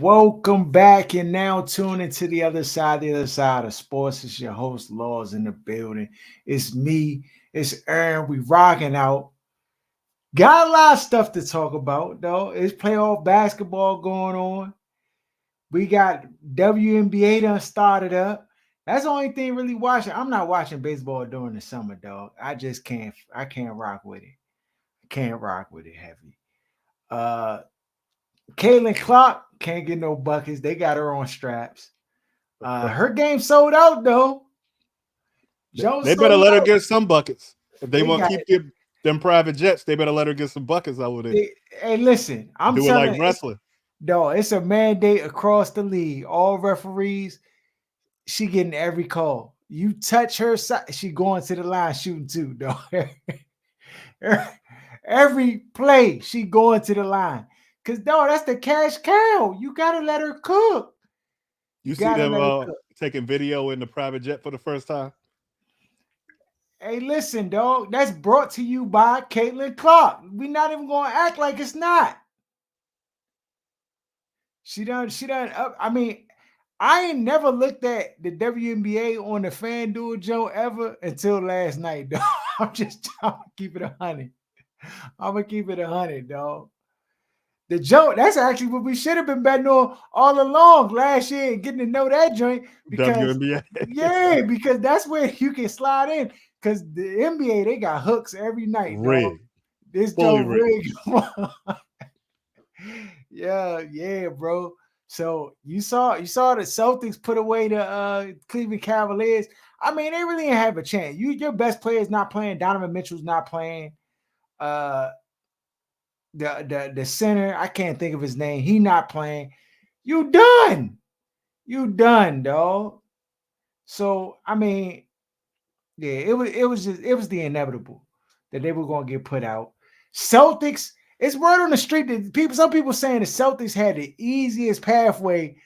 Welcome back and now tune into the other side of sports. It's your host, Laws in the building. It's me, it's Aaron. We rocking out. Got a lot of stuff to talk about, though. It's playoff basketball going on. We got WNBA done started up. That's the only thing really watching. I'm not watching baseball during the summer, dog. I can't rock with it. I can't rock with it heavy. Uh Caitlin Clark can't get no buckets. They got her on straps. Her game sold out though. Jones They better sold let her out. get some buckets. If they They want got to keep them private jets, they better let her get some buckets over there. hey, listen, I'm Do it like telling it's wrestling. no, it's a mandate across the league. All referees, she getting every call. You touch her side, she going to the line shooting too, dog. Every play, she going to the line. Cause dog, that's the cash cow. You gotta let her cook. You You see gotta them let her cook. taking video in the private jet for the first time. Hey, listen, dog. That's brought to you by Caitlin Clark. We not even gonna act like it's not. She done up. I mean, I ain't never looked at the WNBA on the FanDuel Joe ever until last night, dog. I'm gonna keep it 100. I'm gonna keep it 100, dog. The joke, that's actually what we should have been betting on all along last year and getting to know that joint because WNBA. yeah, because that's where you can slide in. Because the NBA, they got hooks every night, dog. Rigged. This Joe Fully rigged. Rig. Yeah, bro. So you saw the Celtics put away the Cleveland Cavaliers. I mean, they really didn't have a chance. Your best player is not playing. Donovan Mitchell's not playing. Uh the center, I can't think of his name. He not playing. You done. You done, dog. So I mean, yeah, it was the inevitable that they were gonna get put out. Celtics, it's word on the street that some people saying the Celtics had the easiest pathway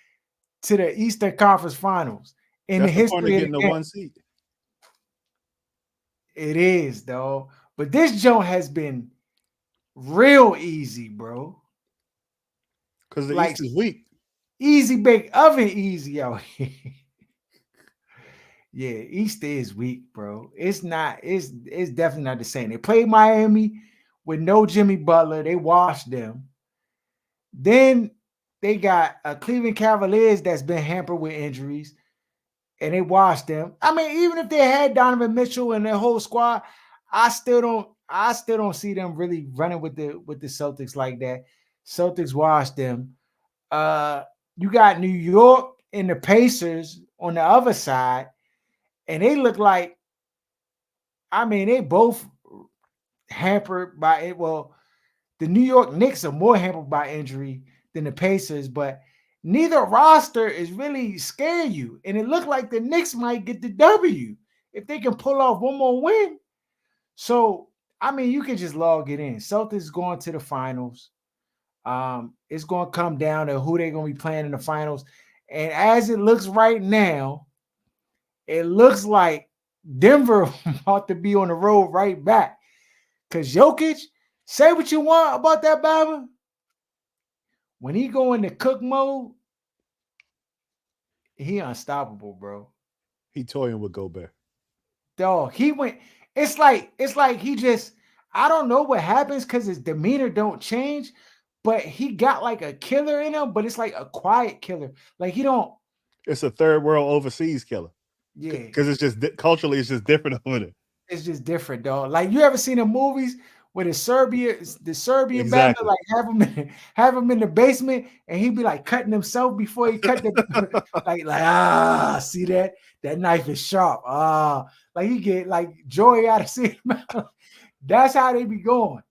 to the Eastern Conference Finals in the That's the point of history of getting the the game. one seat. It is, though. But this joint has been real easy, bro. Because the Like East is weak. easy bake oven easy out here. Yeah, East is weak, bro. It's not, it's definitely not the same. They played Miami with no Jimmy Butler. They washed them. Then they got a Cleveland Cavaliers that's been hampered with injuries, and they washed them. I mean, even if they had Donovan Mitchell and their whole squad, I still don't see them really running with the Celtics like that. Celtics washed them. Uh, you got New York and the Pacers on the other side, and they look like, I mean, they both hampered by it. Well, the New York Knicks are more hampered by injury than the Pacers, but neither roster is really scaring you. And it looked like the Knicks might get the W if they can pull off one more win. So, I mean, you can just log it in. Celtics going to the finals. It's going to come down to who they're going to be playing in the finals. And as it looks right now, it looks like Denver about to be on the road right back. Because Jokic, say what you want about that Bama. When he go into cook mode, he unstoppable, bro. He toying with Gobert. Dog, he went. It's like he just. I don't know what happens because his demeanor don't change, but he got like a killer in him, but it's like a quiet killer. Like he don't. It's a third world overseas killer. Yeah, Because it's just culturally, it's just different over there. it's just different, dog. Like you ever seen the movies where the Serbian band Exactly. like have him in the basement and he'd be like cutting himself before he cut the see that knife is sharp. Like he get like joy out of seeing him. That's how they be going.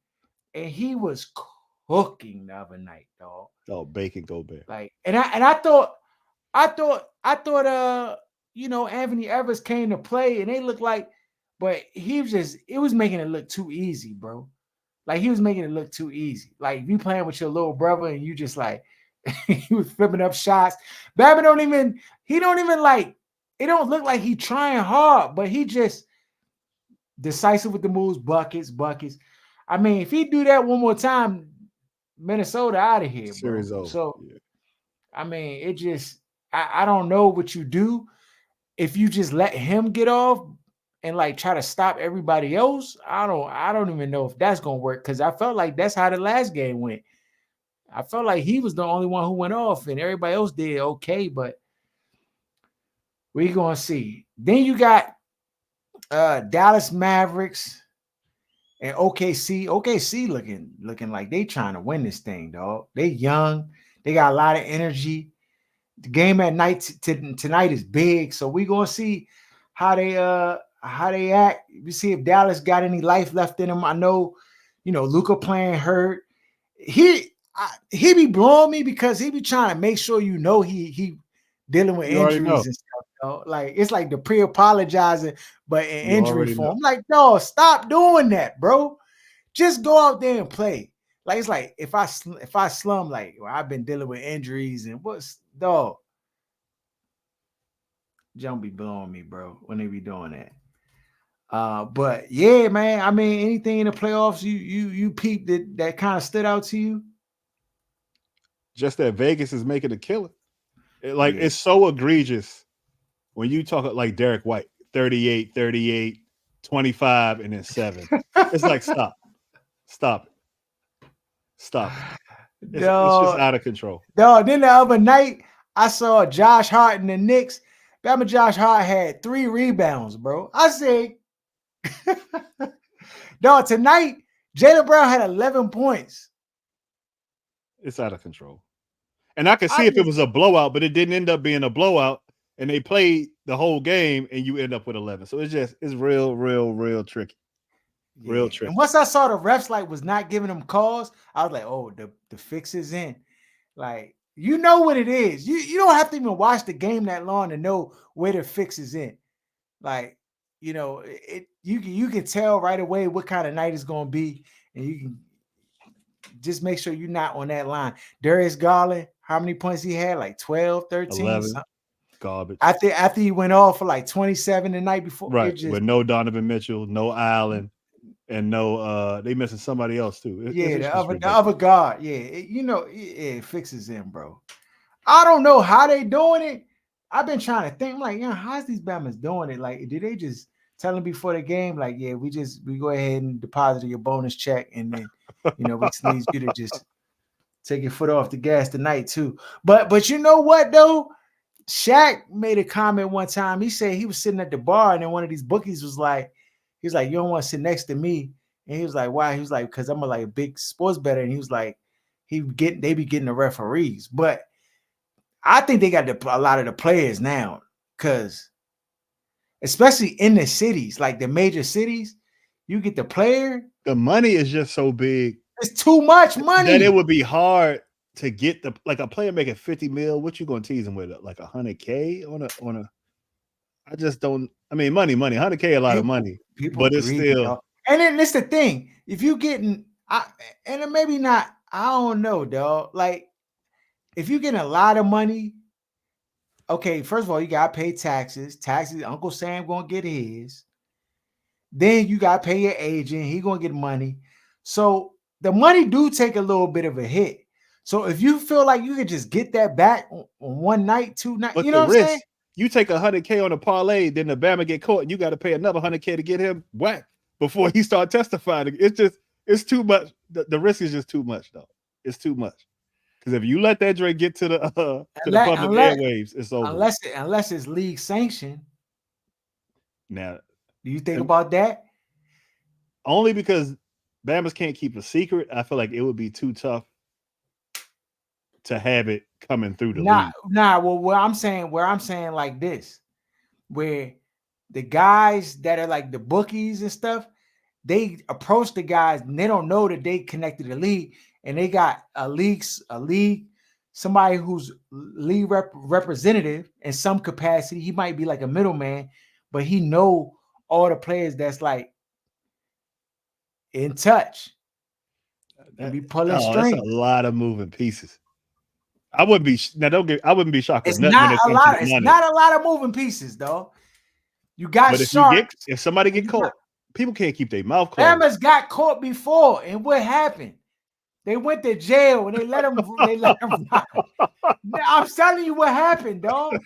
And he was cooking the other night, dog. Oh, bacon Gobert. Like and I thought Anthony Evers came to play and they looked like, but it was making it look too easy, bro. Like he was making it look too easy. Like you playing with your little brother and you just like he was flipping up shots. Babbitt he don't even like, it don't look like he trying hard, but he just decisive with the moves, buckets. I mean, if he do that one more time, Minnesota out of here, bro. Series over. So Yeah. I mean, it just I don't know what you do if you just let him get off and like try to stop everybody else. I don't even know if that's gonna work because I felt like that's how the last game went. I felt like he was the only one who went off and everybody else did okay, but we gonna see. Then you got Dallas Mavericks and OKC. OKC looking like they trying to win this thing, dog. They young, they got a lot of energy. The game at night tonight is big, so we gonna see how they act. We see if Dallas got any life left in them. I know, Luka playing hurt. He be blowing me because he be trying to make sure he dealing with You already know. injuries and stuff. Like it's like the pre-apologizing, but in You injury already know. form. Like, no, stop doing that, bro. Just go out there and play. Like it's like if I slum, like I've been dealing with injuries and what's dog. Don't be blowing me, bro, when they be doing that. But yeah, man. I mean, anything in the playoffs you peeped that kind of stood out to you? Just that Vegas is making a killing. Yeah. It's so egregious when you talk like Derek White, 38, 38, 25, and then 7. It's like stop it. It's just out of control. No, then the other night I saw Josh Hart in the Knicks. Bama Josh Hart had 3 rebounds, bro. I said, no, tonight Jaylen Brown had 11 points. It's out of control. And I could see if it was a blowout, but it didn't end up being a blowout. And they played the whole game, and you end up with 11. So it's real tricky. Yeah. Real tricky. And once I saw the refs was not giving them calls, I was like, oh, the fix is in. Like, you know what it is. You don't have to even watch the game that long to know where the fix is in. Like, you can tell right away what kind of night it's going to be, and you can just make sure you're not on that line. Darius Garland, how many points he had? Like 12, 13? 11. Garbage. After he went off for like 27 the night before. Right. With no Donovan Mitchell, no Allen, and no they missing somebody else too. The other guard. Yeah. It fixes him, bro. I don't know how they doing it. I've been trying to think, like, how's these Bammers doing it? Like, did they just tell them before the game, like, yeah, we go ahead and deposit your bonus check, and then we just need you to just take your foot off the gas tonight too. But you know what though? Shaq made a comment one time. He said he was sitting at the bar, and then one of these bookies was like, you don't want to sit next to me. And he was like, why? He was like, because I'm a big sports bettor. And he was like, they be getting the referees. But I think they got a lot of the players now, because especially in the cities, like the major cities, you get the player. The money is just so big. It's too much money. That it would be hard to get a player making 50 mil. What you gonna tease him with? Like $100K on a I just don't. I mean, money. $100K a lot of money, but it's still. And then it's the thing. If you getting, and maybe not. I don't know, dog. Like, if you getting a lot of money, okay. First of all, you gotta pay taxes. Taxes. Uncle Sam gonna get his. Then you gotta pay your agent. He gonna get money. So the money do take a little bit of a hit. So if you feel like you could just get that back on one night, 2 nights, but you know what I'm saying? You take $100K on a parlay, then the Bama get caught, and you got to pay another $100K to get him whacked before he start testifying. It's too much. The risk is just too much, though. It's too much. Because if you let that Drake get to the public airwaves, it's over. Unless it's league sanctioned. Now, do you think about that? Only because Bama's can't keep a secret. I feel like it would be too tough to have it coming through the league. Well, where I'm saying like this, where the guys that are like the bookies and stuff, they approach the guys and they don't know that they connected the league, and they got a league, somebody who's league representative in some capacity. He might be like a middleman, but he know all the players that's like in touch. And be pulling strings. That's a lot of moving pieces. I wouldn't be shocked. It's not a lot. It's not a lot of moving pieces, though. You got sharks. If somebody get caught, people can't keep their mouth closed. Bama's got caught before, and what happened? They went to jail and they let him ride. Now, I'm telling you what happened, dog.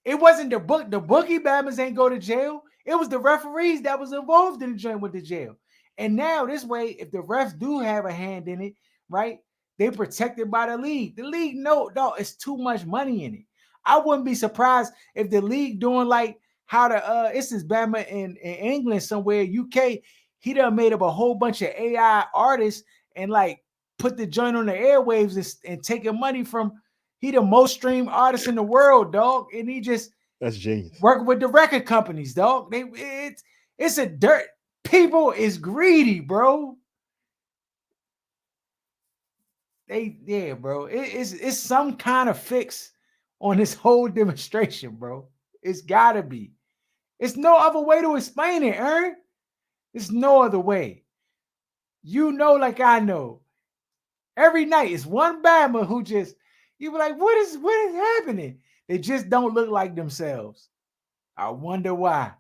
It wasn't the bookie bammers ain't go to jail. It was the referees that was involved in the joint went to jail. And now this way, if the refs do have a hand in it, right? They protected by the league. The league, no, dog, it's too much money in it. I wouldn't be surprised if the league doing like how the it's this Bama in England somewhere, UK. He done made up a whole bunch of AI artists and like put the joint on the airwaves and taking money from he the most streamed artist in the world, dog. And he just That's genius. working with the record companies, dog. It's a dirt. People is greedy, bro. Bro. It's some kind of fix on this whole demonstration, bro. It's gotta be. It's no other way to explain it, Ern. It's no other way. You know, like I know. Every night it's one Bama who just you be like, what is happening? They just don't look like themselves. I wonder why.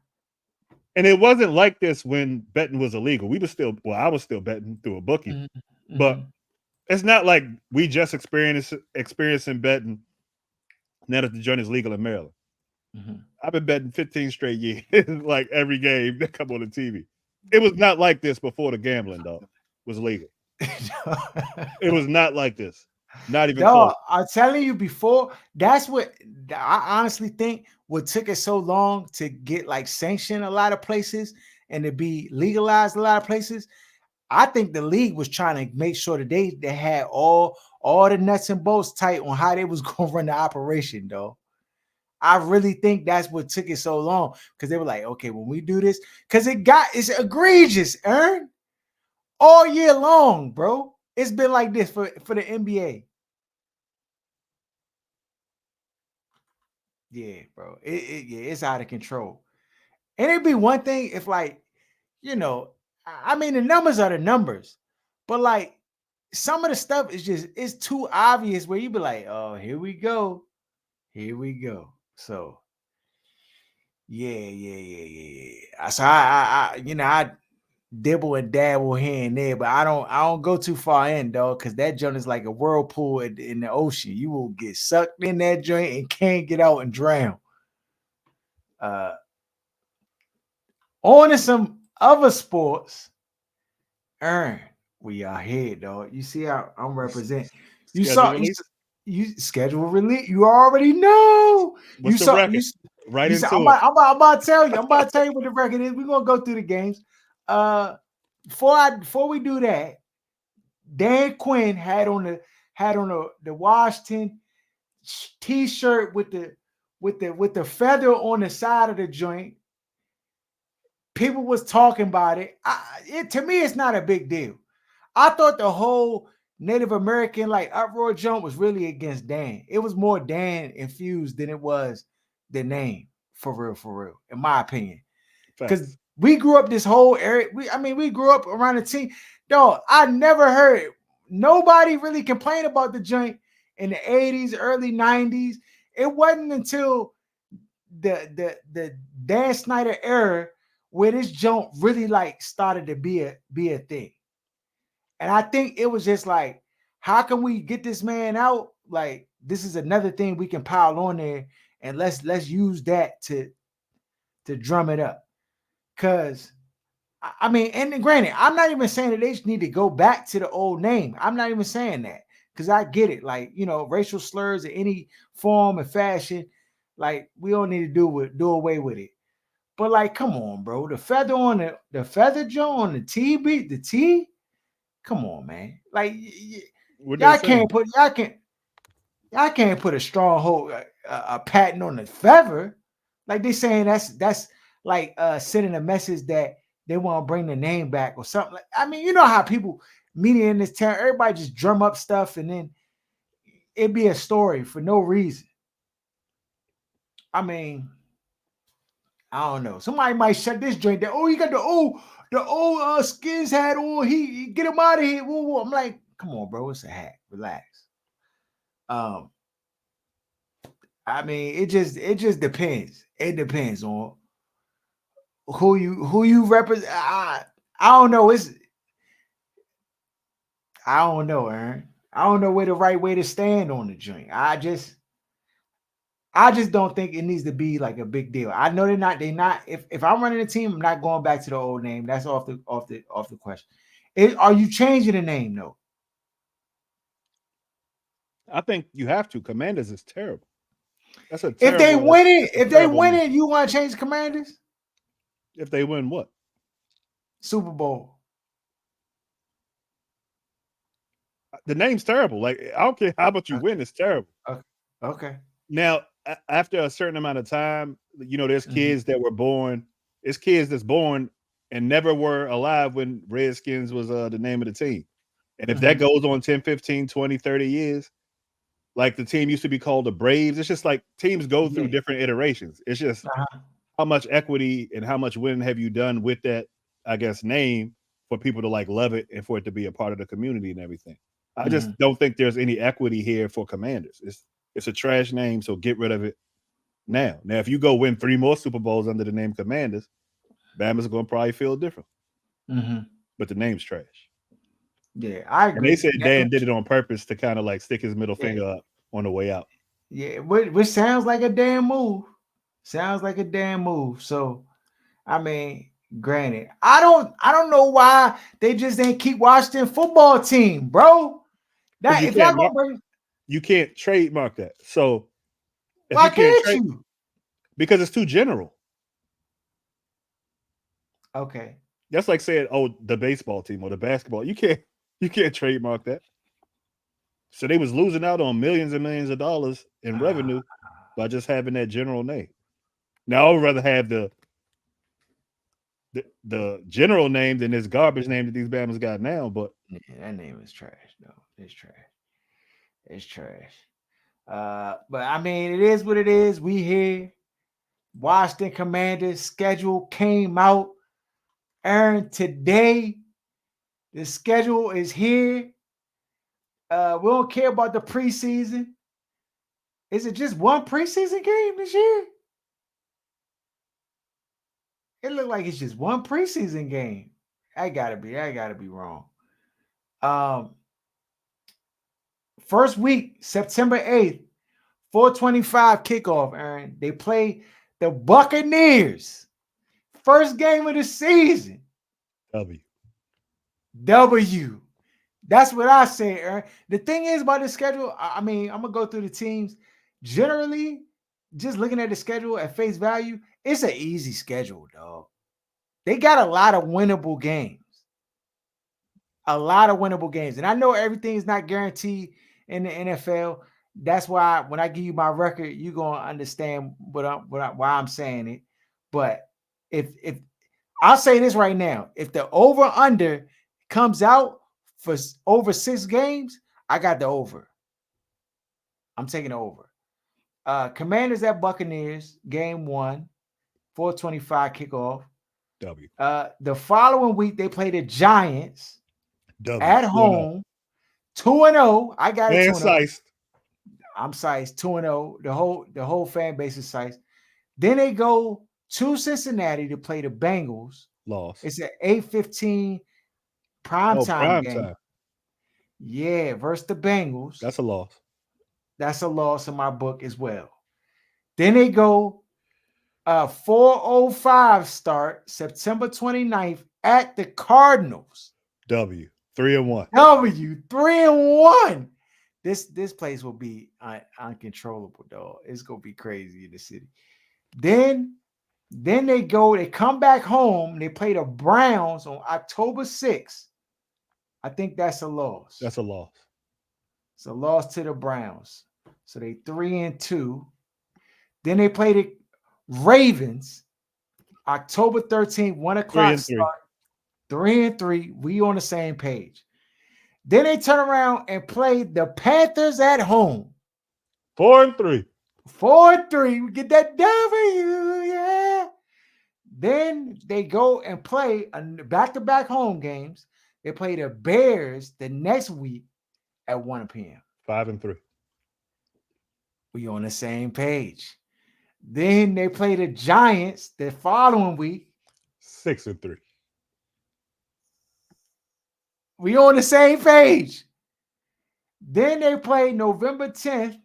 And it wasn't like this when betting was illegal. I was still betting through a bookie, Mm-hmm. but it's not like we just experiencing betting now that the joint is legal in Maryland. Mm-hmm. I've been betting 15 straight years, like every game that come on the TV. It was not like this before the gambling, dog, was legal. It was not like this. Not even close. I'm telling you before, that's what I honestly think what took it so long to get like sanctioned a lot of places and to be legalized a lot of places. I think the league was trying to make sure that they had all the nuts and bolts tight on how they was going to run the operation, though. I really think that's what took it so long because they were like, okay, when we do this, because it's egregious, Ern, all year long, bro. It's been like this for the NBA. Yeah, bro. It's out of control. And it'd be one thing if, like, you know, I mean, the numbers are the numbers, but like some of the stuff is just it's too obvious where you be like, oh, here we go. Here we go. So yeah. So I dibble and dabble here and there, but I don't go too far in, dog, because that joint is like a whirlpool in the ocean. You will get sucked in that joint and can't get out and drown. On to some other sports. Ern, we are here, dog. You see how I'm representing. You Schedule saw release? you schedule release. You already know. What's the record? Right you into saw, it. I'm about to tell you. I'm about to tell you what the record is. We're gonna go through the games. Before we do that, Dan Quinn had on the Washington t-shirt with the feather on the side of the joint. People was talking about it. To me, it's not a big deal. I thought the whole Native American like uproar jump was really against Dan. It was more Dan infused than it was the name, for real, in my opinion. Because we grew up this whole area. We grew up around the team. Dog, I never heard nobody really complain about the joint in the 80s, early 90s. It wasn't until the Dan Snyder era where this joint really like started to be a thing. And I think it was just like, how can we get this man out? Like, this is another thing we can pile on there, and let's use that to drum it up. Cause I mean, and granted, I'm not even saying that they just need to go back to the old name. I'm not even saying that because I get it. Like, racial slurs in any form and fashion, like we don't need to do away with it. But like, come on, bro. The feather on the feather Joe on the T. Come on, man. Like y'all can't put a strong hold a patent on the feather. Like they saying that's like sending a message that they want to bring the name back or something. Like, I mean, you know how people media in this town, everybody just drum up stuff and then it'd be a story for no reason. I mean, I don't know. Somebody might shut this joint down. Oh, you got the old skins hat on. He get him out of here. Whoa, whoa. I'm like, come on, bro. It's a hat. Relax. I mean, it just depends. It depends on who you represent. I don't know. I don't know, Aaron. I don't know where the right way to stand on the joint. I just don't think it needs to be like a big deal. I know they're not. If I'm running a team, I'm not going back to the old name. That's off the question. Are you changing the name though? I think you have to. Commanders is terrible. That's a If they terrible. win it, That's a terrible name. you want to change the Commanders? If they win what? Super Bowl. The name's terrible. Like I don't care how much you win, it's terrible. Okay. Now, after a certain amount of time, there's Mhm. kids that were born. It's kids that's born and never were alive when Redskins was the name of the team. And if that Mhm. goes on 10, 15, 20, 30 years, like the team used to be called the Braves, it's just like teams go through Yeah. different iterations. It's just Uh-huh. how much equity and how much winning have you done with that, I guess, name for people to like love it and for it to be a part of the community and everything. I just Mhm. don't think there's any equity here for Commanders. It's a trash name, so get rid of it now. Now, if you go win 3 more Super Bowls under the name Commanders, Bama's going to probably feel different. Mhm. But the name's trash. Yeah, I And they agree. said Dan did it on purpose to kind of like stick his middle Yeah, finger up on the way out. yeah, which sounds like a damn move. Sounds like a damn move. So, I mean, granted, I don't know why they just didn't keep Washington football team, bro. Because That if y'all gonna bring, you can't trademark that. So if why you can't can't trade, you? because it's too general. Okay. That's like saying, "Oh, the baseball team or the basketball." You can't trademark that. So they was losing out on millions and millions of dollars in revenue by just having that general name. Now I would rather have the general name than this garbage name that these Bama's got now. But Yeah, that name is trash, though. It's trash. It's trash. But I mean, it is what it is. We here. Washington Commanders schedule came out. Aaron, today the schedule is here. We don't care about the preseason. Is it just one preseason game this year? It looked like it's just one preseason game. I gotta be wrong. Um, First week, September 8th, 425 kickoff, Aaron. They play the Buccaneers. First game of the season. W. W. That's what I say, Aaron. The thing is about the schedule, I mean, I'm gonna go through the teams. Generally, just looking at the schedule at face value, it's an easy schedule, dog. They got a lot of winnable games. A lot of winnable games. And I know everything is not guaranteed in the NFL. That's why when I give you my record, you're gonna understand why I'm saying it. But if I'll say this right now, if the over under comes out for over 6 games, I got the over. I'm taking the over. Commanders at Buccaneers, game 1, 425 kickoff. W. The following week they play the Giants W. at home, 2-0. I got it And 2-0. Sice. I'm sized 2-0. The whole fan base is sized. Then they go to Cincinnati to play the Bengals. Loss. It's an 8:15 Oh, primetime prime game. time. Yeah, versus the Bengals. That's a loss. That's a loss in my book as well. Then they go 4:05 start September 29th at the Cardinals. W. 3-1. W 3-1. This place will be uncontrollable, dog. It's gonna be crazy in the city. Then they come back home. They play the Browns on October 6th. I think that's a loss. That's a loss. It's a loss to the Browns. So they 3-2. Then they play the Ravens October 13th, 1:00 start. 3-3. We on the same page. Then they turn around and play the Panthers at home. 4-3. 4-3. We get that W. Yeah. Then they go and play back-to-back home games. They play the Bears the next week at 1 p.m. 5-3. We on the same page. Then they play the Giants the following week. 6-3. We on the same page. Then they play November 10th.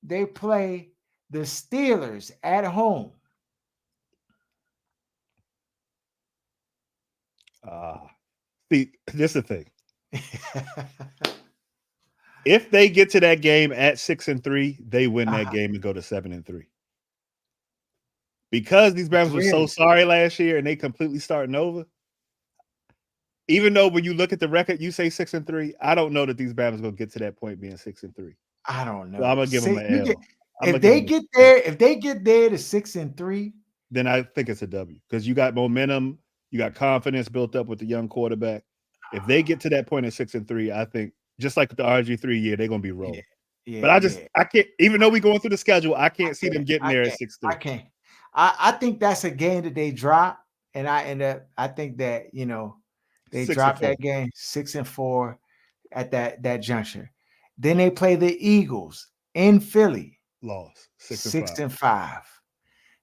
They play the Steelers at home. See, this is the thing. If they get to that game at 6-3, they win that game and go to 7-3. Because these Bama's were so sorry last year and they completely starting over. Even though when you look at the record, you say 6-3. I don't know that these Bama's gonna get to that point being 6-3. I don't know. So I'm gonna give them an L. If they get there to 6-3, then I think it's a W because you got momentum, you got confidence built up with the young quarterback. If they get to that point at 6-3, I think just like the RG3 year, they're gonna be rolling. Yeah, but I can't. Even though we going through the schedule, I can't see them getting there at 6-3. I can't. I think that's a game that they drop, and I think that they drop that game 6-4 at that juncture. Then they play the Eagles in Philly, lost 6-5.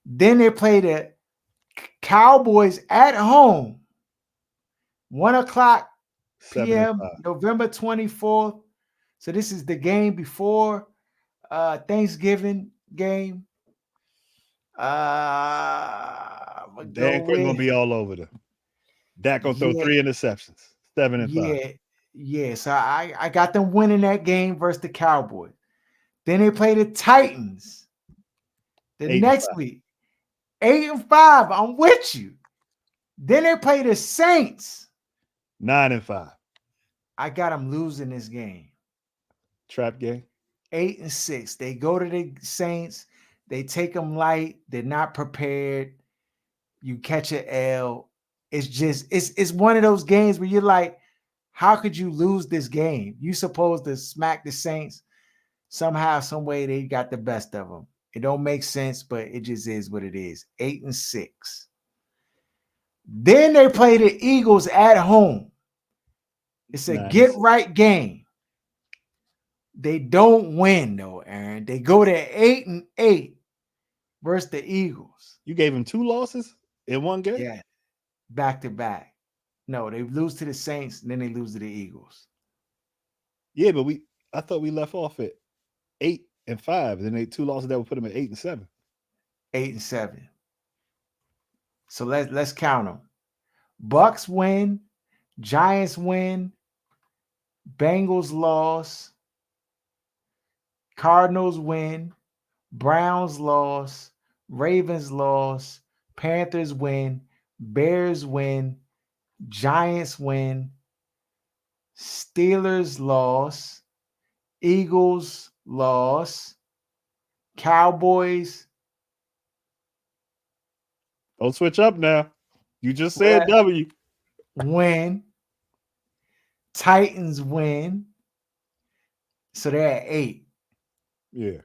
Then they play the Cowboys at home, 1:00 p.m. November 24th. So this is the game before Thanksgiving game. Dan Quinn gonna be all over them. Dak gonna throw 3 interceptions, 7-5. Yeah. So I got them winning that game versus the Cowboys. Then they play the Titans the next week, 8-5. I'm with you. Then they play the Saints, 9-5. I got them losing this game. Trap game. 8-6. They go to the Saints. They take them light. They're not prepared. You catch an L. It's just it's one of those games where you're like, how could you lose this game? You supposed to smack the Saints. Somehow, some way, they got the best of them. It don't make sense, but it just is what it is. 8-6. Then they play the Eagles at home. It's a get-right game. They don't win, though, Aaron. They go to 8-8 versus the Eagles. You gave them 2 losses in one game? Yeah, back-to-back. No, they lose to the Saints, and then they lose to the Eagles. Yeah, but I thought we left off at 8-5. Then they 2 losses that would put them at 8-7. 8-7. So let's count them. Bucks win, Giants win, Bengals loss, Cardinals win, Browns loss, Ravens loss, Panthers win, Bears win, Giants win, Steelers loss, Eagles loss, Cowboys. Don't switch up now. You just said W. Win. Titans win. So they're at 8. Yeah.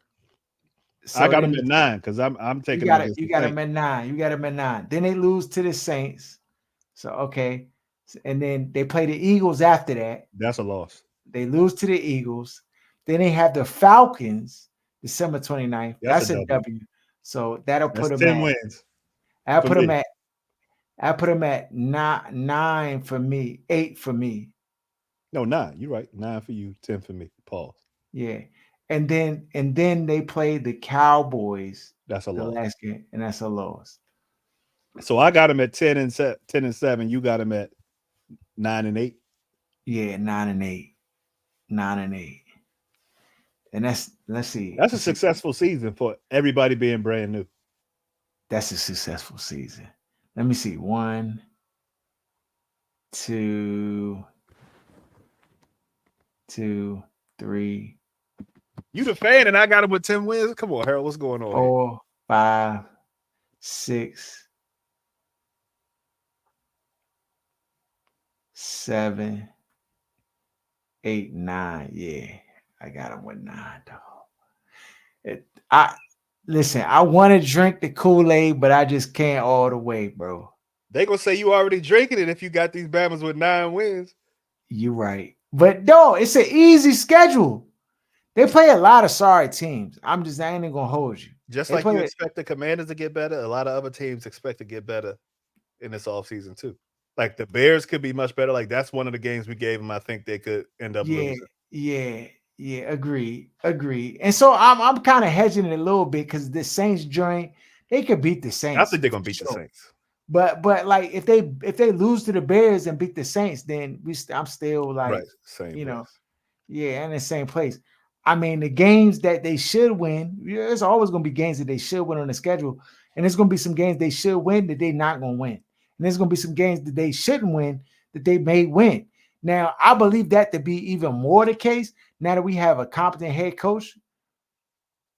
So I got them at 9 because I'm taking them. You got them at 9. You got them at 9. Then they lose to the Saints. So okay. And then they play the Eagles after that. That's a loss. They lose to the Eagles. Then they have the Falcons December 29th. That's a W. So that'll put them 10 at wins. I put them at 9 for me, 8 for me. No, 9. You're right. 9 for you, 10 for me. Pause. Yeah. And then they play the Cowboys. That's a loss. Last game, and that's a loss. So I got them at 10-7. You got them at 9-8. Yeah, 9-8. 9-8. And let's see. That's a successful season for everybody being brand new. That's a successful season. Let me see. 1, 2, 3. You the fan, and I got him with 10 wins. Come on, Harold. What's going on? 4, 5, 6, 7, 8, 9. Yeah, I got him with 9, dog. Listen, I want to drink the Kool-Aid, but I just can't all the way, bro. They gonna say you already drinking it if you got these Bamas with 9 wins. You're right. But no, it's an easy schedule. They play a lot of sorry teams. I ain't even gonna hold you. Just like you expect the Commanders to get better, a lot of other teams expect to get better in this offseason too. Like the Bears could be much better. Like that's one of the games we gave them. I think they could end up Yeah, losing. yeah. Agree. And so I'm kind of hedging it a little bit because the Saints joint, they could beat the I Saints. think they're gonna for beat the sure. Saints. But like if they lose to the Bears and beat the Saints, then I'm still like, Right, same you know, place. yeah, in the same place. I mean, the games that they should win, there's always going to be games that they should win on the schedule, and there's going to be some games they should win that they're not going to win, and there's going to be some games that they shouldn't win that they may win. Now, I believe that to be even more the case now that we have a competent head coach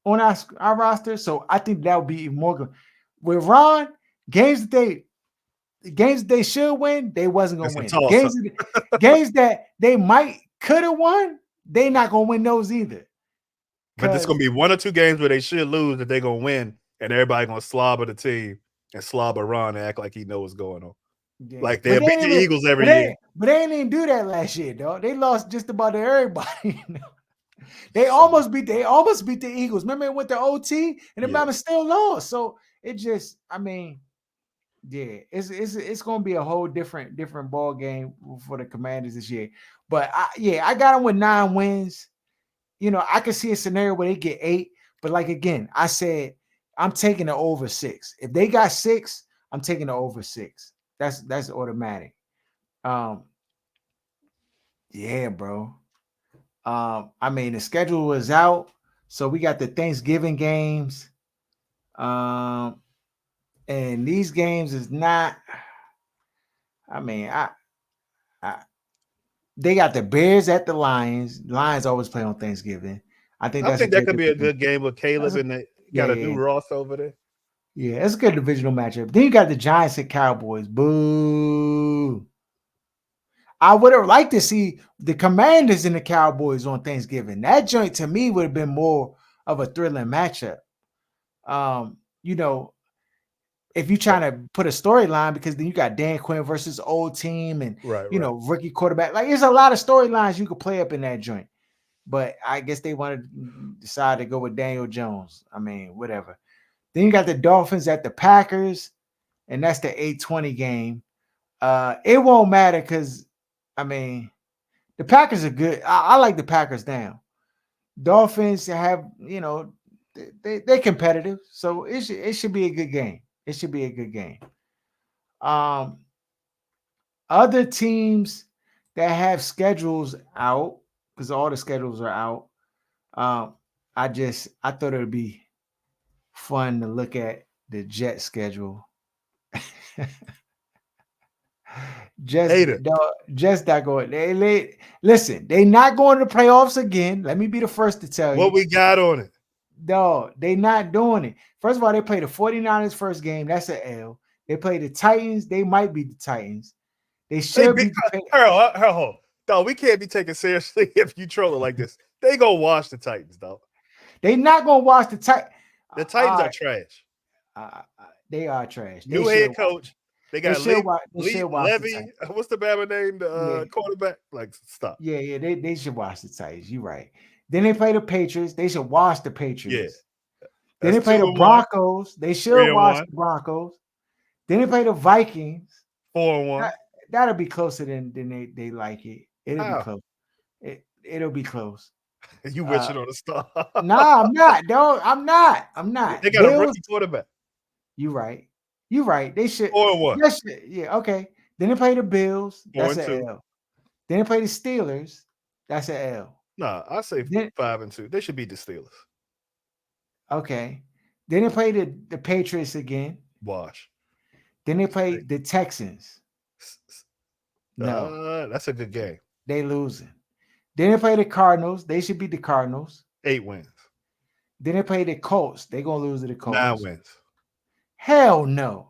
on our roster. So I think that would be even more good. With Ron, games that they should win, they wasn't gonna It's a win. toss-up. Games that they could have won, they not gonna win those either. But there's gonna be one or two games where they should lose that they're gonna win, and everybody gonna slobber the team and slobber Ron and act like he knows what's going on. Yeah. Like they'll beat the Eagles every year. But they didn't even do that last year, dog. They lost just about to everybody. They almost beat the Eagles. Remember it went to OT and the Bama still lost. So it just, I mean, yeah, it's gonna be a whole different ball game for the Commanders this year. But I got them with 9 wins. You know, I could see a scenario where they get 8, but like again, I said I'm taking the over 6. If they got 6, I'm taking the over 6. That's automatic. Yeah, bro. I mean the schedule was out, so we got the Thanksgiving games. And these games is not. I mean, they got the Bears at the Lions. Lions always play on Thanksgiving. I think that could be a good game with Caleb, and they got a new Ross over there. Yeah, it's a good divisional matchup. Then you got the Giants and Cowboys. Boo. I would have liked to see the Commanders and the Cowboys on Thanksgiving. That joint to me would have been more of a thrilling matchup. You know, if you're trying to put a storyline, because then you got Dan Quinn versus old team and rookie quarterback. Like there's a lot of storylines you could play up in that joint. But I guess they wanted to decide to go with Daniel Jones. I mean, whatever. Then you got the Dolphins at the Packers, and that's the 8:20 game. It won't matter because, I mean, the Packers are good. I like the Packers down. Dolphins have, they're competitive, so it should be a good game. It should be a good game. Other teams that have schedules out, because all the schedules are out. I thought it would be fun to look at the Jet schedule. Just not going. Listen, they not going to playoffs again. Let me be the first to tell you. What we got on it? No, they not doing it. First of all, they play the 49ers first game. That's an L. They play the Titans. They might be the Titans. They should be. Harold, dog, we can't be taken seriously if you troll it like this. They gonna wash the Titans, dog. They not gonna wash the Titans. The Titans are trash. They are trash. New head coach. They got Levy. What's the Bama name? The quarterback. Like, stop. Yeah. They should watch the Titans. You're right. Then they play the Patriots. They should watch the Patriots. Yeah. Then they play the Broncos. They should watch the Broncos. Then they play the Vikings. 4-1. That'll be closer than they like it. It'll be close. It'll be close. You wishing on a star? Nah, I'm not, dog. I'm not. They got a rookie quarterback. You right. They should 4-1. Yeah, okay. Then they play the Bills. That's an 4-2. L. Then they play the Steelers. That's an L. Nah, I say 5-2. They should beat the Steelers. Okay. Then they play the Patriots again. Wash. Then they play the Texans. No. That's a good game. They losing. Then they play the Cardinals. They should beat the Cardinals. 8 wins. Then they play the Colts. They're going to lose to the Colts. 9 wins. Hell no.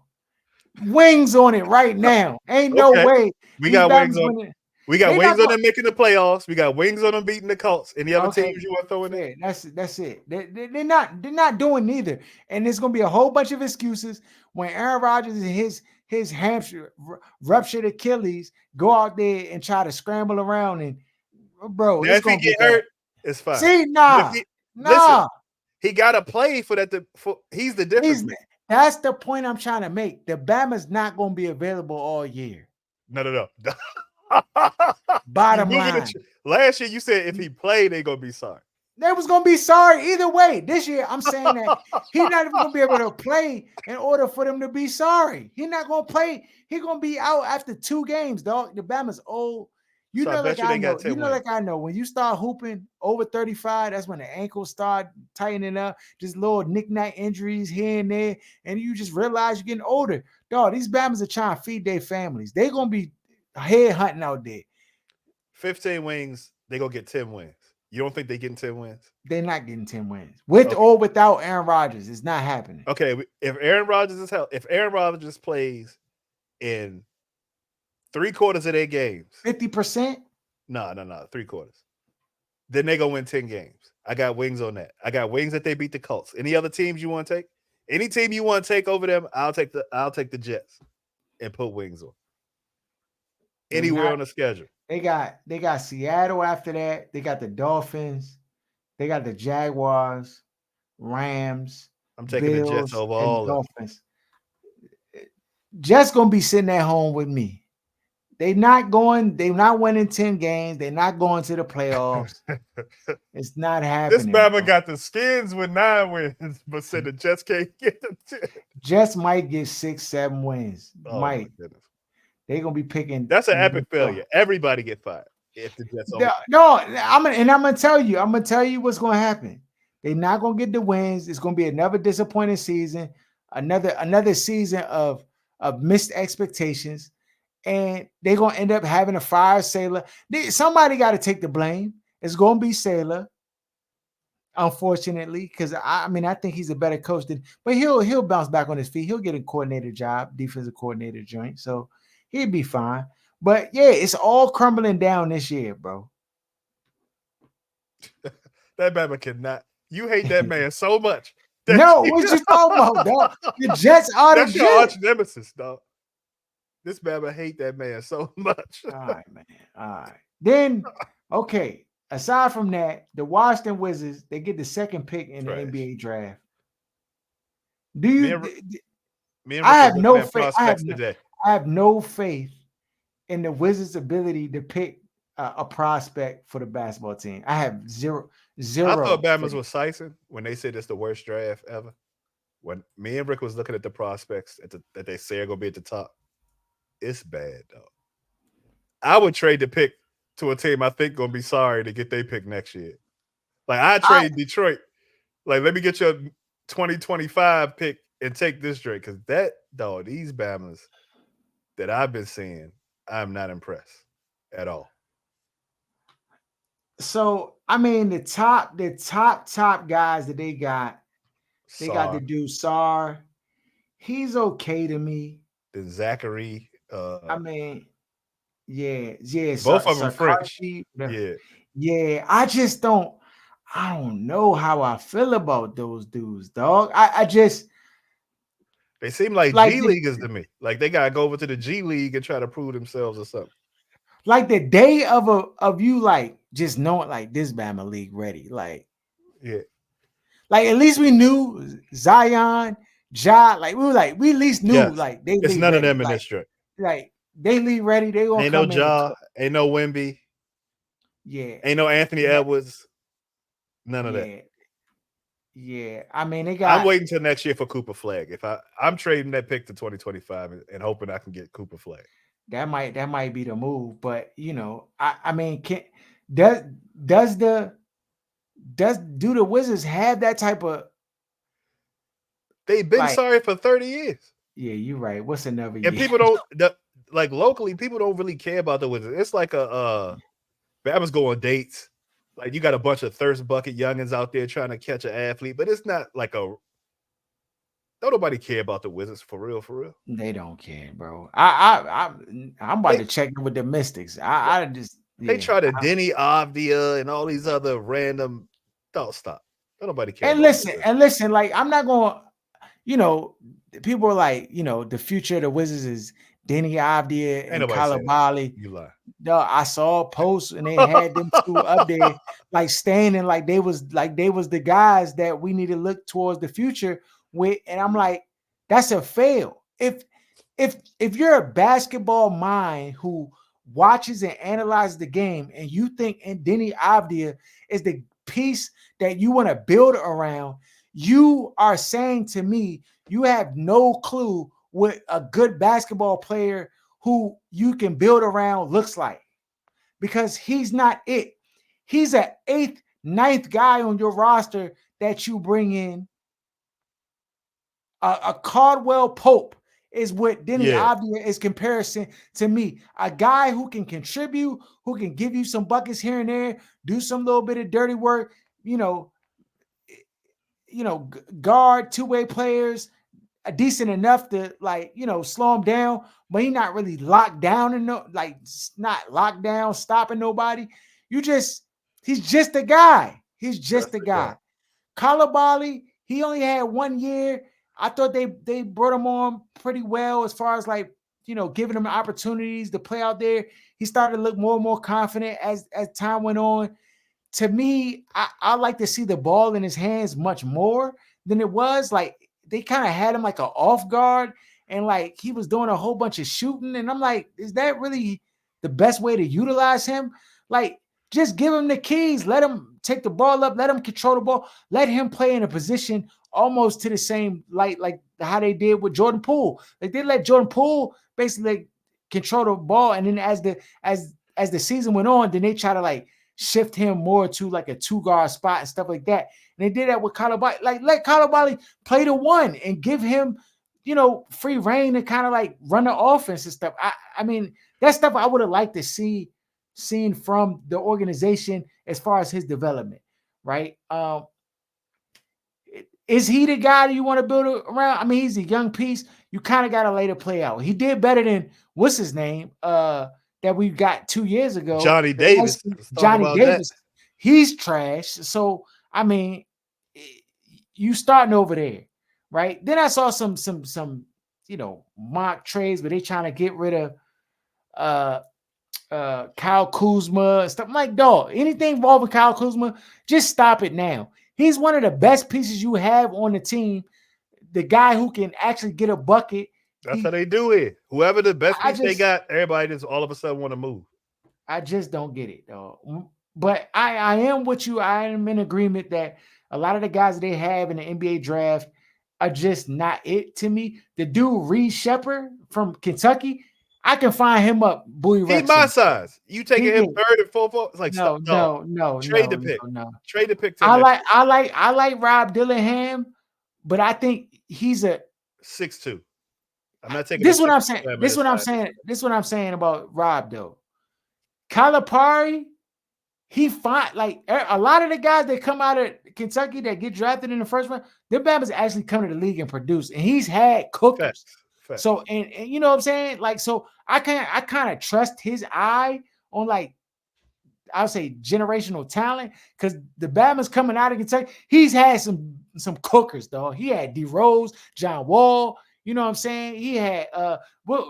Wings on it right now. Ain't no way. We got wings on it. We got wings on them making the playoffs. We got wings on them beating the Colts. Any other teams you want to throw in there? Yeah, that's it. They're not doing neither. And there's gonna be a whole bunch of excuses when Aaron Rodgers and his hamstring ruptured Achilles go out there and try to scramble around and bro. Now, if he get hurt, it's fine. See, nah. Listen, he got to play for that. He's the difference. That's the point I'm trying to make. The Bama's not going to be available all year. No. Bottom You moving line. last year, you said if he played, they gonna be sorry. They was gonna be sorry either way. This year, I'm saying that he's not even gonna be able to play in order for them to be sorry. He's not gonna play. He's gonna be out after 2 games, dog. The Bama's old. You So I know, bet like you I they got know. 10 You know, wins. like I know. When you start hooping over 35, that's when the ankles start tightening up. Just little knick-knack injuries here and there, and you just realize you're getting older. Dog, these Bama's are trying to feed their families. They're gonna be head hunting out there. 15 wins, they gonna get 10 wins. You don't think they getting 10 wins? They're not getting 10 wins. With Okay. or without Aaron Rodgers, it's not happening. Okay, if Aaron Rodgers is held, if Aaron Rodgers plays in 3/4 of their games, 50%. no, 3/4, then they gonna win 10 games. I got wings on that. I got wings that they beat the Colts. Any other teams you want to take? Any team you want to take over them, I'll take the Jets and put wings on. Anywhere on the schedule. They got Seattle after that. They got the Dolphins. They got the Jaguars, Rams. I'm taking the Jets Bills, over and all of them. Dolphins. Jets gonna be sitting at home with me. They're not winning 10 games. They're not going to the playoffs. It's not happening. This Bama got the Skins with 9 wins, but said the Jets can't get them 10. Jets might get 6, 7 wins. Oh, might. my goodness. They're gonna be picking. That's an epic failure. Everybody get fired if the Jets. No, I'm gonna tell you what's gonna happen. They're not gonna get the wins. It's gonna be another disappointing season, another season of missed expectations, and they're gonna end up having to fire Saylor. Somebody got to take the blame. It's gonna be Saylor, unfortunately, because I think he's a better coach but he'll bounce back on his feet. He'll get a coordinator job, defensive coordinator joint, so he'll be fine. But yeah, it's all crumbling down this year, bro. That Bama cannot. You hate that man so much. No, what you talking about, dog? The Jets are the Jets. That's your arch nemesis, dog. This Bama hate that man so much. All right, man. All right. Then, okay. Aside from that, the Washington Wizards, they get the second pick in the NBA draft. Do you? I have no faith. I have no faith in the Wizards' ability to pick a prospect for the basketball team. I have zero. I thought Bama's was Sison when they said it's the worst draft ever. When me and Rick was looking at the prospects that they say are going to be at the top, it's bad, though. I would trade the pick to a team I think going to be sorry to get their pick next year. Like, I trade Detroit. Like, let me get your 2025 pick and take this Drake, because these Bamas that I've been seeing, I'm not impressed at all. So, the top guys that they got the dude Sarr. He's okay to me. Then Zachary. Yeah. Both of them French. Yeah. I don't know how I feel about those dudes, dog. They seem like G Leaguers to me. Like they gotta go over to the G League and try to prove themselves or something. Like the day of you, like just knowing like this Bama League ready. Like, yeah. Like at least we knew Zion, Ja. Like we at least knew like they. It's none of them in this trip. Like they league ready. They gonna ain't no Ja, ain't no Wemby. Yeah. Ain't no Anthony Edwards. None of that. Yeah. They got. I'm waiting till next year for Cooper Flag. If I'm trading that pick to 2025 and hoping I can get Cooper Flag. That might be the move, but do the Wizards have that type of? They've been sorry for 30 years. Yeah, you're right. What's another year? And people don't locally, people don't really care about the Wizards. It's like Bama's go on dates. Like you got a bunch of thirst bucket youngins out there trying to catch an athlete, but it's not like don't nobody care about the Wizards for real. They don't care, bro. I'm about to check in with the Mystics. They try to Denny Avdia and all these other random. Don't stop. Don't nobody care. And listen, like I'm not going. People are like, the future of the Wizards is Denny Avdia and Kalabali. You lie. No, I saw a post and they had them two up there, like standing like they was the guys that we need to look towards the future with. And I'm like, that's a fail. If if you're a basketball mind who watches and analyzes the game, and you think Deni Avdia is the piece that you want to build around, you are saying to me you have no clue what a good basketball player who you can build around looks like, because he's not it. He's an eighth, ninth guy on your roster that you bring in. A Caldwell Pope is what Deni Avdia is comparison to me. A guy who can contribute, who can give you some buckets here and there, do some little bit of dirty work, guard two-way players, decent enough to slow him down, but he's not really locked down and not locked down, stopping nobody. He's just a guy. He's just a guy. Coulibaly, he only had 1 year. I thought they brought him on pretty well as far as giving him opportunities to play out there. He started to look more and more confident as time went on. To me, I like to see the ball in his hands much more than it was. Like, they kind of had him like an off guard, and he was doing a whole bunch of shooting. And I'm like, is that really the best way to utilize him? Just give him the keys. Let him take the ball up. Let him control the ball. Let him play in a position almost to the same like how they did with Jordan Poole. They let Jordan Poole basically control the ball, and then as the season went on, then they try to shift him more to a 2-guard spot and stuff like that. And they did that with Coulibaly. Let Coulibaly play the 1 and give him, free reign to kind of run the offense and stuff. I mean, that stuff I would have liked to seen from the organization as far as his development, right? Is he the guy that you want to build around? I mean, he's a young piece. You kind of got to let it play out. He did better than what's his name that we got 2 years ago, Johnny Davis. Johnny Davis. That. He's trash. So I mean, you starting over there, right? Then I saw some mock trades where they trying to get rid of Kyle Kuzma, stuff. I'm like, dog, anything involving Kyle Kuzma, just stop it now. He's one of the best pieces you have on the team. The guy who can actually get a bucket. That's how they do it. Whoever the best piece they got, everybody just all of a sudden want to move. I just don't get it, dog. But I am with you. I am in agreement that a lot of the guys they have in the NBA draft are just not it to me. The dude Reed Shepard from Kentucky, I can find him up. He's my size. You taking him third and fourth? It's like no. Trade the pick. No. Trade the pick. I like Rob Dillingham, but I think he's a 6'2". I'm not taking this. What I'm saying. This is what I'm saying about Rob though. Calipari, he fine. Like a lot of the guys that come out of Kentucky that get drafted in the first round, their Bama's actually come to the league and produce, and he's had cookers. Fact. So and you know what I'm saying? So I kind of trust his eye on I would say generational talent, because the Bama's coming out of Kentucky. He's had some cookers, though. He had D Rose, John Wall. You know what I'm saying? He had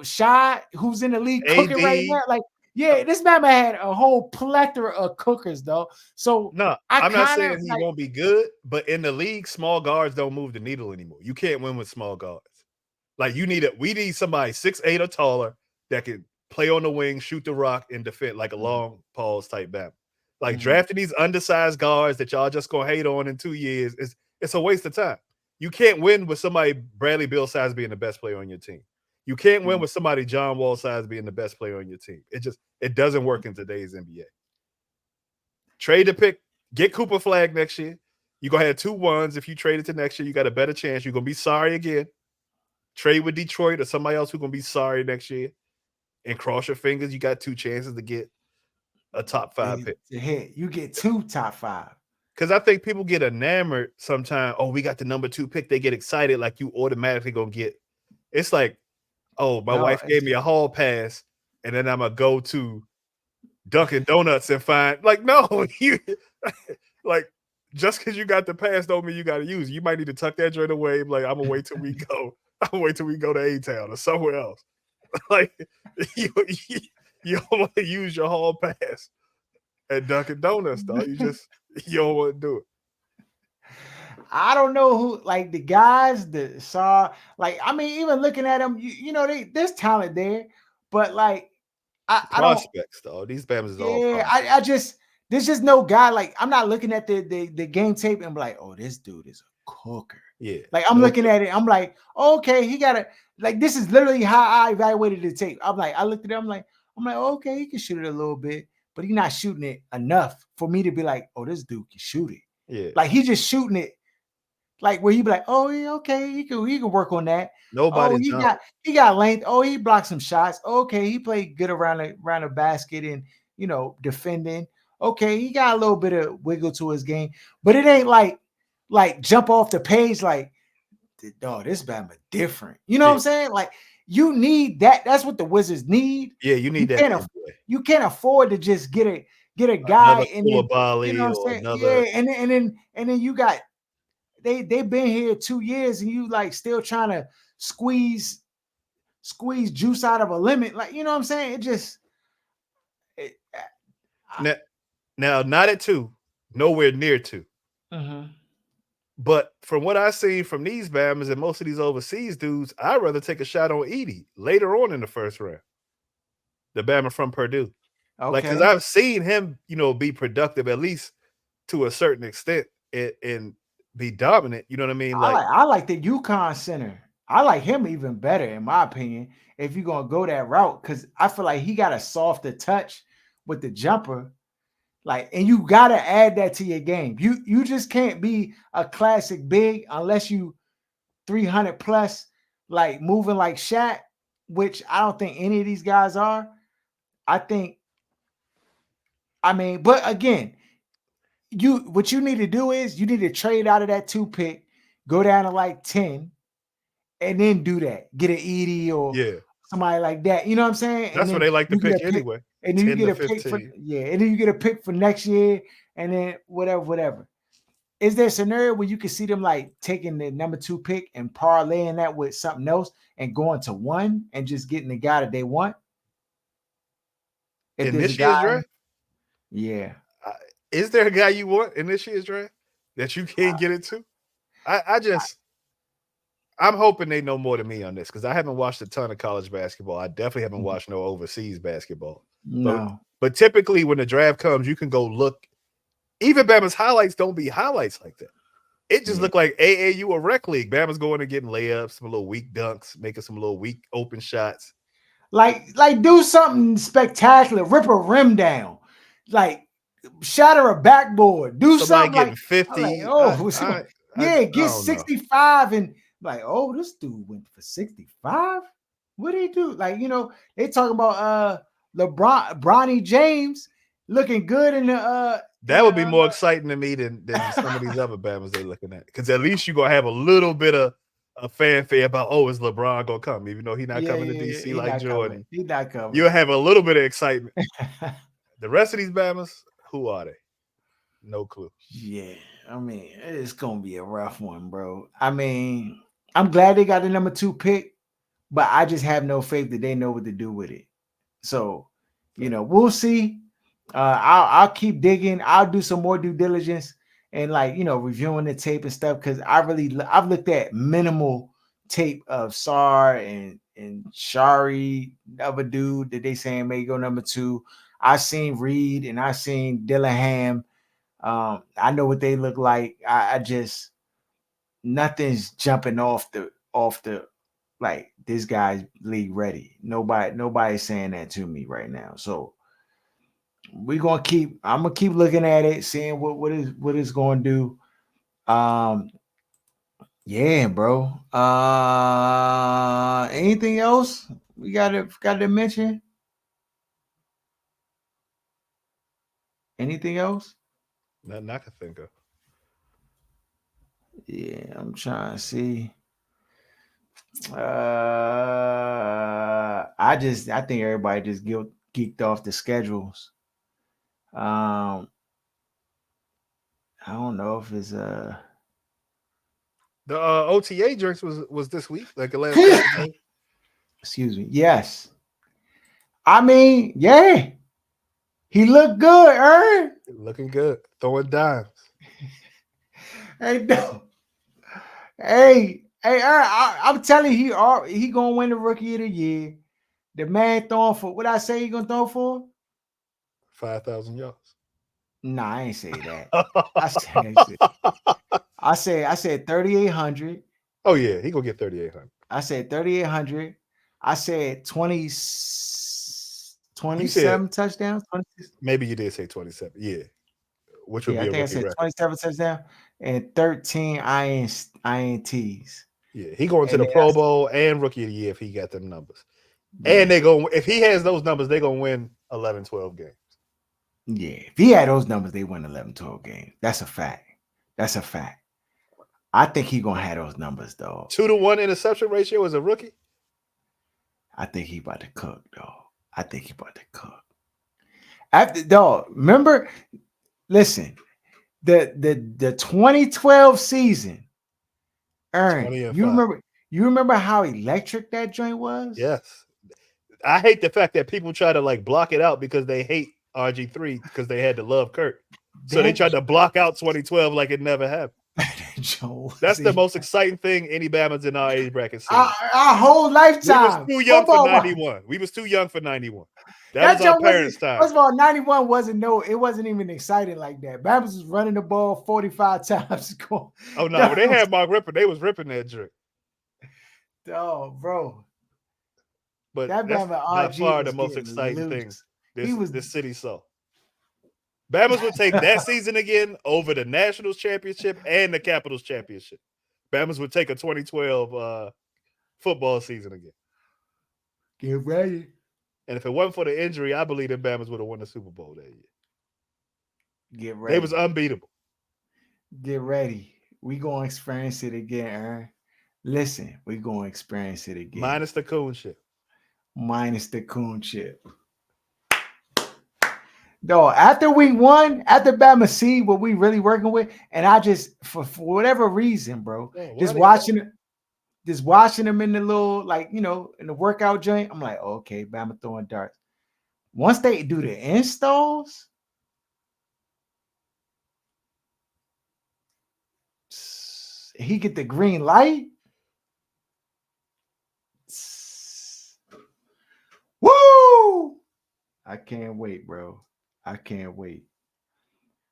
Shai, who's in the league cooking right now. This Bama had a whole plethora of cookers, though. So no, I'm not saying he won't be good, but in the league, small guards don't move the needle anymore. You can't win with small guards. We need somebody 6'8" or taller that can play on the wing, shoot the rock, and defend like a long pause type Bama. Drafting these undersized guards that y'all just gonna hate on in 2 years it's a waste of time. You can't win with somebody Bradley Beal size being the best player on your team. You can't win with somebody John Wall size being the best player on your team. It doesn't work in today's NBA. Trade the pick, get Cooper Flag next year. You're gonna have 2 1s. If you trade it to next year, you got a better chance. You're gonna be sorry again. Trade with Detroit or somebody else who's gonna be sorry next year. And cross your fingers, you got 2 chances to get a top 5 pick. You get 2 top 5. Because I think people get enamored sometimes. Oh, we got the number 2 pick. They get excited like you automatically gonna get. It's like, oh, my wife gave me a hall pass, and then I'm gonna go to Dunkin' Donuts and find no, you just because you got the pass don't mean you got to use it. You might need to tuck that joint away. I'm gonna wait till we go. I'm gonna wait till we go to A-Town or somewhere else. You don't want to use your hall pass at Dunkin' Donuts, though. You don't want to do it. I don't know who, like the guys that saw, like, I mean, even looking at them, you know, there's talent there, but like, I don't, Prospects, though. These Bama's is all yeah, prospects. I just, there's just no guy, like, I'm not looking at the game tape and be like, oh, this dude is a cooker. Yeah. Like, I'm No looking at it, I'm like, okay, he got like, this is literally how I evaluated the tape. I'm like, I looked at it, I'm like, okay, he can shoot it a little bit, but he's not shooting it enough for me to be like, oh, this dude can shoot it. Yeah. Like, he's just shooting it like where you be like, oh, yeah, okay, he can work on that. Oh, Nobody jumped. he got length. Oh, he blocked some shots. Okay, he played good around the basket and defending. Okay, he got a little bit of wiggle to his game, but it ain't like jump off the page like, oh, this Bama different. You know what Yeah. I'm saying? Like, you need that. That's what the Wizards need. Yeah, you need that big boy. You can't afford to just get a guy Another and then you know Koulibaly what I'm or saying? another. Yeah, and then you got they been here 2 years and you like still trying to squeeze juice out of a lemon. Like, you know what I'm saying? It just Now, not at 2, nowhere near 2. But from what I've seen from these Bamas and most of these overseas dudes, I'd rather take a shot on Edey later on in the first round. The Bama from Purdue. okay. Like, because I've seen him, be productive at least to a certain extent and be dominant. You know what I mean? I like the UConn center. I like him even better, in my opinion, if you're gonna go that route, because I feel like he got a softer touch with the jumper. Like, and you gotta add that to your game. You just can't be a classic big unless you 300 plus, like moving like Shaq, which I don't think any of these guys are. I mean, but again, what you need to do is you need to trade out of that 2 pick, go down to like 10, and then do that. Get an Edey or somebody like that. You know what I'm saying? That's what they like to pick anyway. And then you get a pick for and then you get a pick for next year, and then whatever. Is there a scenario where you can see them like taking the number 2 pick and parlaying that with something else and going to 1 and just getting the guy that they want? In this year's draft? Yeah. Is there a guy you want in this year's draft that you can't get into? I'm hoping they know more than me on this because I haven't watched a ton of college basketball. I definitely haven't watched no overseas basketball. No. But typically when the draft comes, you can go look. Even Bama's highlights don't be highlights like that. It just look like AAU or rec league. Bama's going and getting layups, some little weak dunks, making some little weak open shots. Like do something spectacular. Rip a rim down. Like shatter a backboard. Do something like 50. Get 65 and like, oh, this dude went for 65. What did he do? Like, they talking about Bronny James looking good in the that would be more exciting to me than some of these other Bamas they're looking at. Because at least you're gonna have a little bit of a fanfare about, is LeBron gonna come? Even though he's not coming to DC like Jordan. He's not coming. You'll have a little bit of excitement. The rest of these Bamas, who are they? No clue. Yeah, I mean, it's gonna be a rough one, bro. I mean, I'm glad they got the number 2 pick, but I just have no faith that they know what to do with it. So, we'll see. I'll keep digging. I'll do some more due diligence and reviewing the tape and stuff because I've looked at minimal tape of Sar and Shari, other dude that they saying may go number 2. I seen Reed and I seen Dillingham. I know what they look like. I just nothing's jumping off the like this guy's league ready. Nobody's saying that to me right now. So I'm gonna keep looking at it, seeing what it's gonna do. Yeah, bro. Anything else we gotta mention? Anything else? Nothing I can think of. Yeah, I'm trying to see. I think everybody just geeked off the schedules. I don't know if it's the OTA drinks was this week, like the last day. Excuse me. Yes. I mean, yeah. He looked good, Looking good. Throwing dimes. Hey, no. Hey, I'm telling you, he gonna win the rookie of the year. The man throwing for what I say he gonna throw for? 5,000 yards. Nah, I ain't say that. I said 3,800. Oh yeah, he gonna get 3,800. I said 3,800. I said You said 27 touchdowns. 26. maybe you did say 27. Yeah, which would Yeah, I be a think I rookie said record. 27 touchdowns and 13 INTs. Yeah, he going to And the then Pro Bowl and rookie of the year if he got them numbers. And yeah, if he has those numbers, they're gonna win 11, 12 games. yeah. If he had those numbers, they win 11, 12 games. That's a fact. That's a fact. I think he gonna have those numbers though. 2-to-1 interception ratio as a rookie. I think he about to cook though. I think he about to cook. After dog, remember? Listen, the 2012 season, Aaron. 20 and You 5. remember how electric that joint was? Yes. I hate the fact that people try to like block it out because they hate RG3 because they had to love Kurt. So they tried to block out 2012 like it never happened. That's the most exciting thing any Bama's in our age bracket seen. Our whole lifetime. We was too young for 91. We was too young for 91. That was our parents' time. First of all, 91 it wasn't even exciting like that. Bama's was running the ball 45 times. Oh no, when they had Mark Rippon, they was ripping that drink. Oh, bro. But that that's by far the most exciting thing this city saw. Bama's would take that season again over the Nationals championship and the Capitals championship. Bama's would take a 2012 football season again. Get ready. And if it wasn't for the injury, I believe that Bama's would have won the Super Bowl that year. Get ready. They was unbeatable. Get ready. We gonna experience it again, Aaron. Listen, we gonna experience it again. Minus the coon shit. Minus the coon chip. No, after week 1, after Bama see what we really working with, and I just for whatever reason, bro, just watching them in the little in the workout joint, I'm like, okay, Bama throwing darts. Once they do the installs, he get the green light. Woo! I can't wait, bro. I can't wait.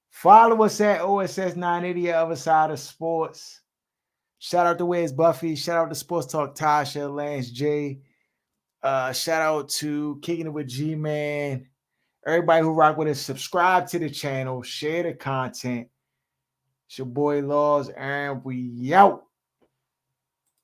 Follow us at OSS 980 Other Side of Sports. Shout out to Wiz Buffy. Shout out to Sports Talk Tasha, Lance J. Shout out to Kicking It with G-Man. Everybody who rock with us, subscribe to the channel, share the content. It's your boy Laws, and we out.